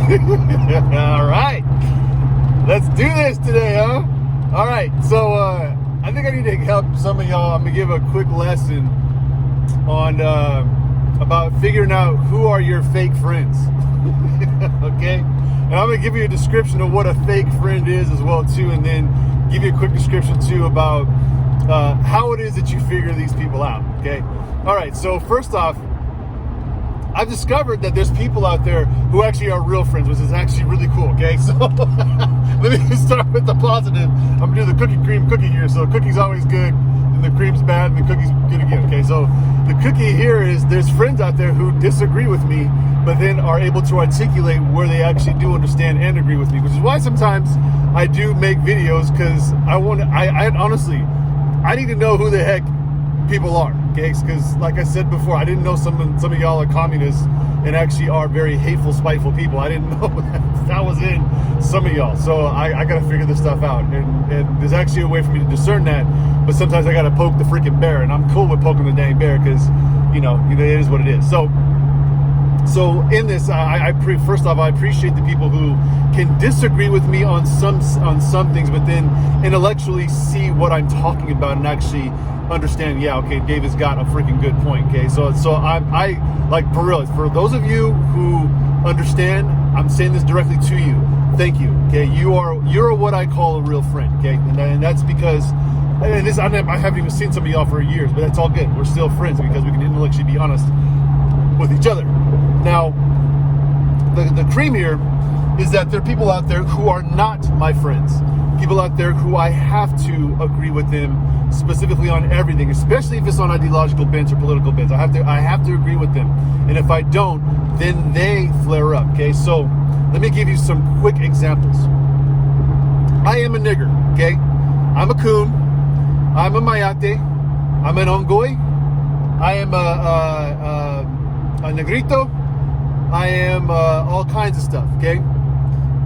All right, let's do this today, huh? All right, so I think I need to help some of y'all. I'm gonna give a quick lesson on about figuring out who are your fake friends. Okay, and I'm gonna give you a description of what a fake friend is as well too, and then give you a quick description too about how it is that you figure these people out. Okay, all right. So first off, I've discovered that there's people out there who actually are real friends, which is actually really cool, okay? So let me start with the positive. I'm gonna do the cookie cream cookie here. So cookie's always good, and the cream's bad, and the cookie's good again, okay? So the cookie here is there's friends out there who disagree with me, but then are able to articulate where they actually do understand and agree with me, which is why sometimes I do make videos, because I honestly, I need to know who the heck people are, okay? Because like I said before, I didn't know some of y'all are communists and actually are very hateful, spiteful people. I didn't know that was in some of y'all. So I got to figure this stuff out, and there's actually a way for me to discern that, but sometimes I got to poke the freaking bear, and I'm cool with poking the dang bear, because you know it is what it is. So in this, first off, I appreciate the people who can disagree with me on some things, but then intellectually see what I'm talking about and actually understand. Yeah, okay, David's got a freaking good point. Okay, so I like, for real, for those of you who understand, I'm saying this directly to you. Thank you. Okay, you're what I call a real friend. Okay, and that's because. And this, I haven't even seen some of y'all for years, but that's all good. We're still friends because we can intellectually be honest with each other. Now, the cream here is that there are people out there who are not my friends. People out there who I have to agree with them specifically on everything, especially if it's on ideological bents or political bents. I have to agree with them. And if I don't, then they flare up. Okay, so let me give you some quick examples. I am a nigger, okay? I'm a coon. I'm a mayate. I'm an ongoy. I am a negrito. I am all kinds of stuff, okay?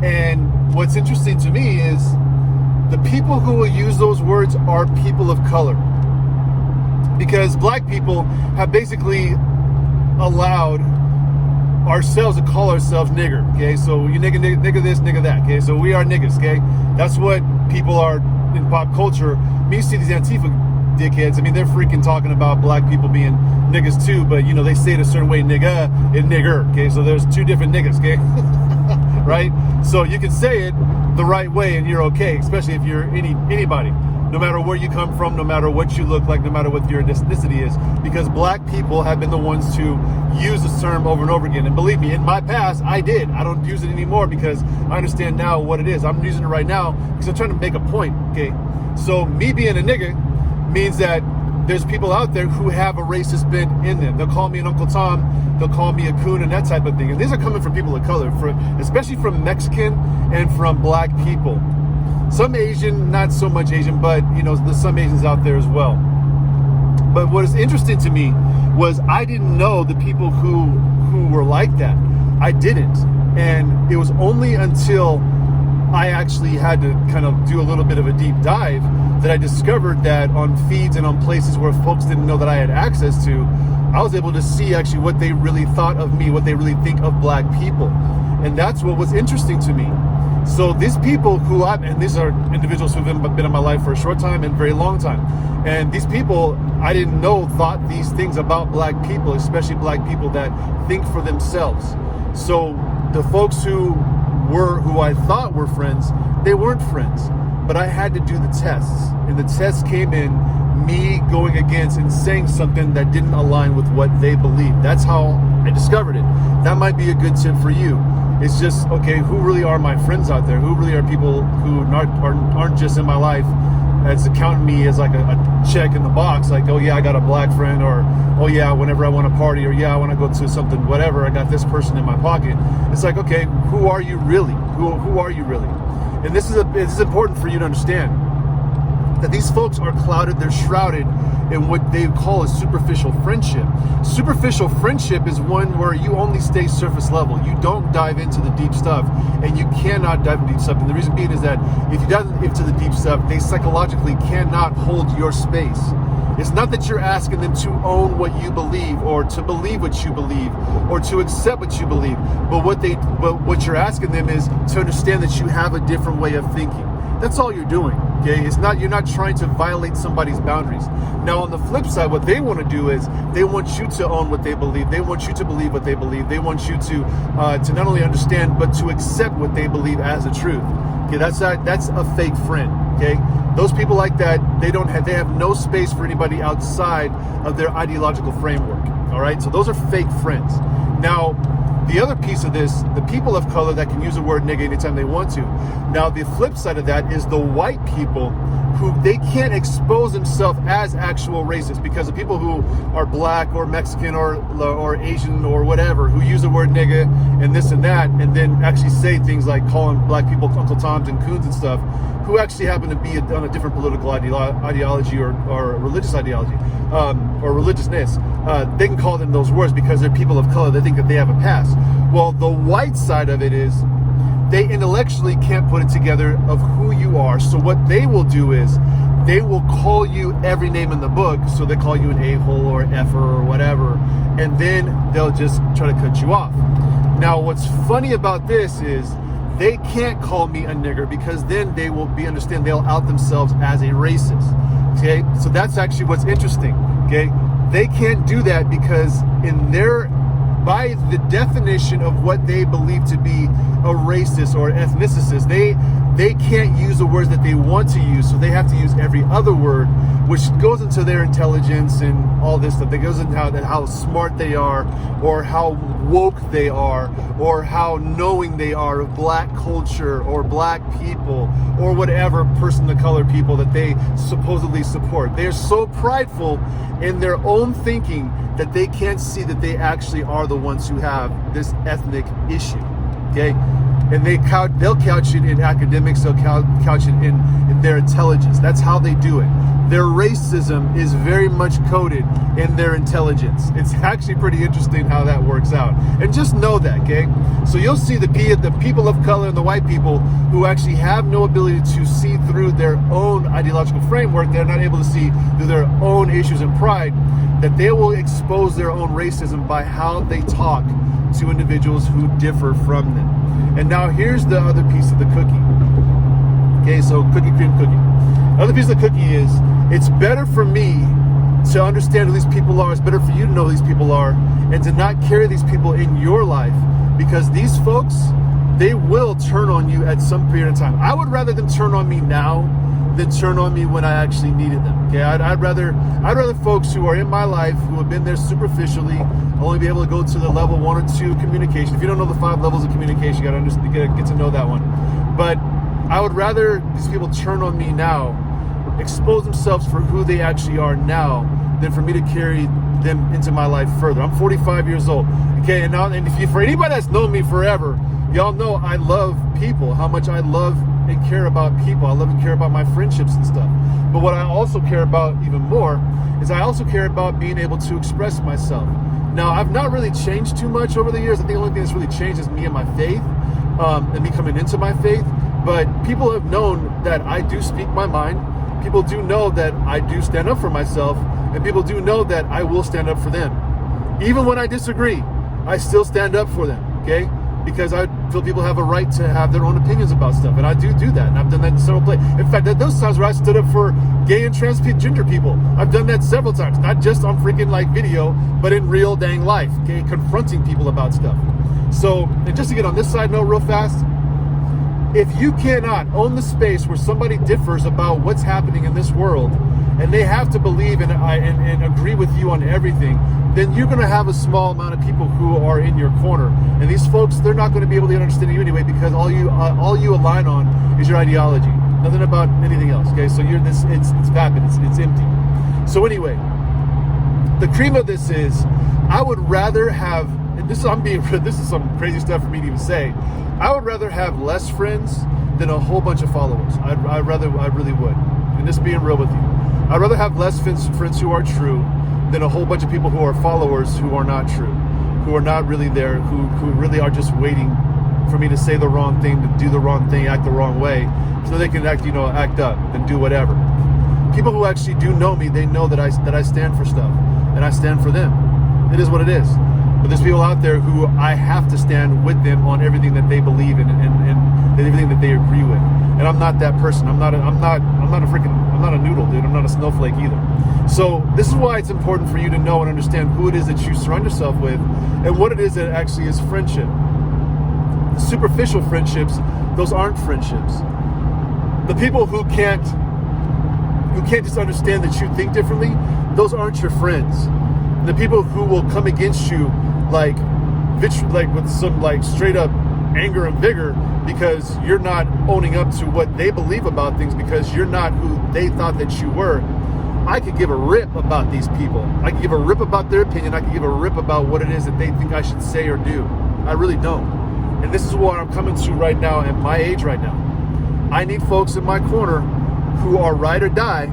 And what's interesting to me is the people who will use those words are people of color, because black people have basically allowed ourselves to call ourselves nigger, okay? So you nigger this, nigger that, okay? So we are niggas, okay? That's what people are in pop culture. You see these Antifa dickheads, I mean, they're freaking talking about black people being niggas too, but you know, they say it a certain way, nigga and nigger, okay? So there's two different niggas, okay? Right? So you can say it the right way and you're okay, especially if you're anybody, no matter where you come from, no matter what you look like, no matter what your ethnicity is, because black people have been the ones to use this term over and over again. And believe me, in my past, I did. I don't use it anymore because I understand now what it is. I'm using it right now because I'm trying to make a point, okay? So me being a nigga means that there's people out there who have a racist bent in them. They'll call me an Uncle Tom, they'll call me a coon and that type of thing. And these are coming from people of color, especially from Mexican and from black people. Some Asian, not so much Asian, but you know, there's some Asians out there as well. But what is interesting to me was I didn't know the people who were like that. I didn't. And it was only until I actually had to kind of do a little bit of a deep dive that I discovered that on feeds and on places where folks didn't know that I had access to, I was able to see actually what they really thought of me, what they really think of black people. And that's what was interesting to me. So these people and these are individuals who've been in my life for a short time and very long time. And these people, I didn't know, thought these things about black people, especially black people that think for themselves. So the folks who I thought were friends, they weren't friends. But I had to do the tests. And the tests came in me going against and saying something that didn't align with what they believed. That's how I discovered it. That might be a good tip for you. It's just, okay, who really are my friends out there? Who really are people who aren't just in my life as counting me as like a check in the box, like, oh yeah, I got a black friend, or oh yeah, whenever I want to party, or yeah, I want to go to something, whatever, I got this person in my pocket. It's like, okay, who are you really? Who are you really? And this is important for you to understand that these folks are clouded, they're shrouded in what they call a superficial friendship. Superficial friendship is one where you only stay surface level. You don't dive into the deep stuff, and you cannot dive into deep stuff. And the reason being is that if you dive into the deep stuff, they psychologically cannot hold your space. It's not that you're asking them to own what you believe, or to believe what you believe, or to accept what you believe. But what you're asking them is to understand that you have a different way of thinking. That's all you're doing. Okay, you're not trying to violate somebody's boundaries. Now, on the flip side, what they want to do is they want you to own what they believe. They want you to believe what they believe. They want you to not only understand but to accept what they believe as the truth. Okay, that's a fake friend. Okay, those people like that, they have no space for anybody outside of their ideological framework. All right, so those are fake friends. Now, the other piece of this, the people of color that can use the word nigga anytime they want to. Now, the flip side of that is the white people who they can't expose themselves as actual racists, because the people who are black or Mexican or Asian or whatever, who use the word nigga and this and that, and then actually say things like calling black people Uncle Toms and coons and stuff, who actually happen to be on a different political ideology or religious ideology or religiousness, they can call them those words because they're people of color. They think that they have a pass. Well, the white side of it is they intellectually can't put it together of who you are. So what they will do is they will call you every name in the book. So they call you an a-hole or effer or whatever, and then they'll just try to cut you off. Now, what's funny about this is they can't call me a nigger, because then they'll out themselves as a racist. Okay, so that's actually what's interesting. Okay, they can't do that because by the definition of what they believe to be a racist or ethnicist, they can't use the words that they want to use, so they have to use every other word, which goes into their intelligence and all this stuff. That goes into how smart they are, or how woke they are, or how knowing they are of black culture or black people or whatever person of color people that they supposedly support. They're so prideful in their own thinking that they can't see that they actually are the ones who have this ethnic issue. Okay, and they'll couch it in academics. They'll couch it in their intelligence. That's how they do it. Their racism is very much coded in their intelligence. It's actually pretty interesting how that works out. And just know that, okay? So you'll see the people of color and the white people who actually have no ability to see through their own ideological framework. They're not able to see through their own issues and pride, that they will expose their own racism by how they talk to individuals who differ from them. And now here's the other piece of the cookie. Okay, so cookie, cream, cookie. The other piece of the cookie is, it's better for me to understand who these people are. It's better for you to know who these people are, and to not carry these people in your life, because these folks, they will turn on you at some period of time. I would rather them turn on me now than turn on me when I actually needed them. Okay, I'd rather folks who are in my life, who have been there superficially, only be able to go to the level 1 or 2 communication. If you don't know the 5 levels of communication, you gotta get to know that one. But I would rather these people turn on me now, expose themselves for who they actually are now, than for me to carry them into my life further. I'm 45 years old. Okay, and for anybody that's known me forever, y'all know I love people, how much I love and care about people. I love and care about my friendships and stuff. But what I also care about even more is I also care about being able to express myself. Now, I've not really changed too much over the years. I think the only thing that's really changed is me and my faith, and me coming into my faith. But people have known that I do speak my mind. People do know that I do stand up for myself, and people do know that I will stand up for them. Even when I disagree, I still stand up for them, okay? Because I feel people have a right to have their own opinions about stuff, and I do that, and I've done that in several places. In fact, at those times where I stood up for gay and transgender people, I've done that several times, not just on freaking like video, but in real dang life, okay, confronting people about stuff. So, and just to get on this side note real fast, if you cannot own the space where somebody differs about what's happening in this world, and they have to believe and agree with you on everything, then you're going to have a small amount of people who are in your corner. And these folks, they're not going to be able to understand you anyway, because all you align on is your ideology, nothing about anything else. Okay, so it's vapid, it's empty. So anyway, the cream of this is, I would rather have, and this is some crazy stuff for me to even say, I would rather have less friends than a whole bunch of followers. I really would. And just being real with you, I'd rather have less friends who are true than a whole bunch of people who are followers who are not true, who are not really there, who really are just waiting for me to say the wrong thing, to do the wrong thing, act the wrong way, so they can act up and do whatever. people who actually do know me, they know that I stand for stuff, and I stand for them. It is what it is. But there's people out there who I have to stand with them on everything that they believe in and everything that they agree with. And I'm not that person. I'm not a noodle, dude. I'm not a snowflake either. So this is why it's important for you to know and understand who it is that you surround yourself with and what it is that actually is friendship. The superficial friendships, those aren't friendships. The people who can't just understand that you think differently, those aren't your friends. The people who will come against you like with some like straight up anger and vigor because you're not owning up to what they believe about things, because you're not who they thought that you were. I could give a rip about these people. I could give a rip about their opinion. I could give a rip about what it is that they think I should say or do. I really don't. And this is what I'm coming to right now at my age right now. I need folks in my corner who are ride or die,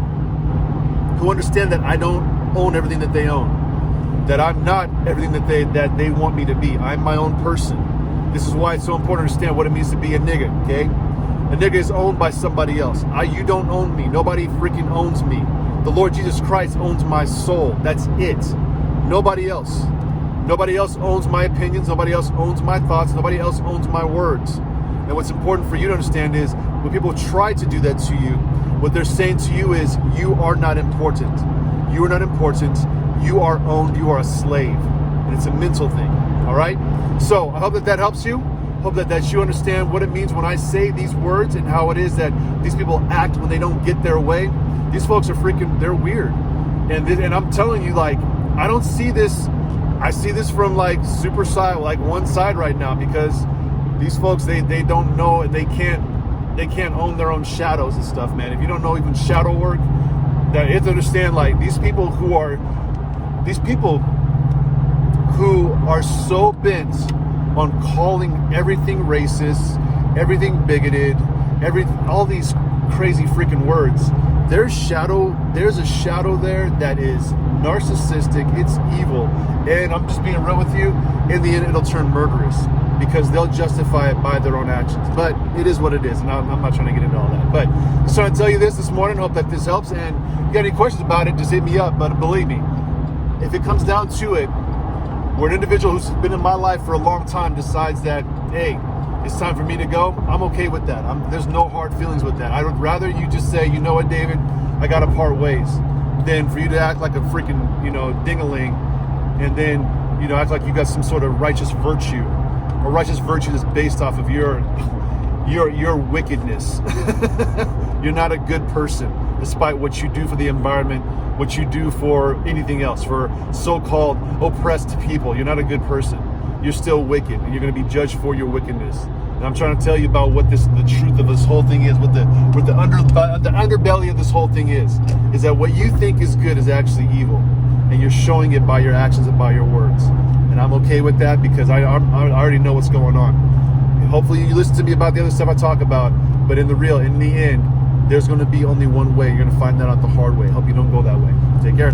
who understand that I don't own everything that they own, that I'm not everything that they want me to be. I'm my own person. This is why it's so important to understand what it means to be a nigga, okay? A nigga is owned by somebody else. You don't own me. Nobody freaking owns me. The Lord Jesus Christ owns my soul. That's it. Nobody else. Nobody else owns my opinions. Nobody else owns my thoughts. Nobody else owns my words. And what's important for you to understand is when people try to do that to you, what they're saying to you is you are not important. You are not important. You are owned. You are a slave. And it's a mental thing. All right? So I hope that helps you. Hope that you understand what it means when I say these words and how it is that these people act when they don't get their way. These folks are they're weird. And I'm telling you, like, I don't see this. I see this from like super side, like one side right now, because these folks, they don't know, they can't own their own shadows and stuff, man. If you don't know even shadow work, that you have to understand, like, these people who are so bent on calling everything racist, everything bigoted, all these crazy freaking words. There's a shadow there that is narcissistic, it's evil, and I'm just being real with you, in the end it'll turn murderous, because they'll justify it by their own actions. But it is what it is, and I'm not trying to get into all that. But just trying to tell you this morning, hope that this helps, and if you got any questions about it, just hit me up. But believe me, if it comes down to it, where an individual who's been in my life for a long time decides that, hey, it's time for me to go, I'm okay with that. There's no hard feelings with that. I would rather you just say, you know what, David, I gotta part ways, than for you to act like a freaking, ding-a-ling, and then, act like you got some sort of righteous virtue, a righteous virtue that's based off of your wickedness. You're not a good person, despite what you do for the environment, what you do for anything else, for so-called oppressed people. You're not a good person. You're still wicked, and you're going to be judged for your wickedness. And I'm trying to tell you about what the truth of this whole thing is, what the underbelly of this whole thing is that what you think is good is actually evil, and you're showing it by your actions and by your words. And I'm okay with that, because I already know what's going on. And hopefully you listen to me about the other stuff I talk about, but in the end, there's going to be only one way. You're going to find that out the hard way. Hope you don't go that way. Take care.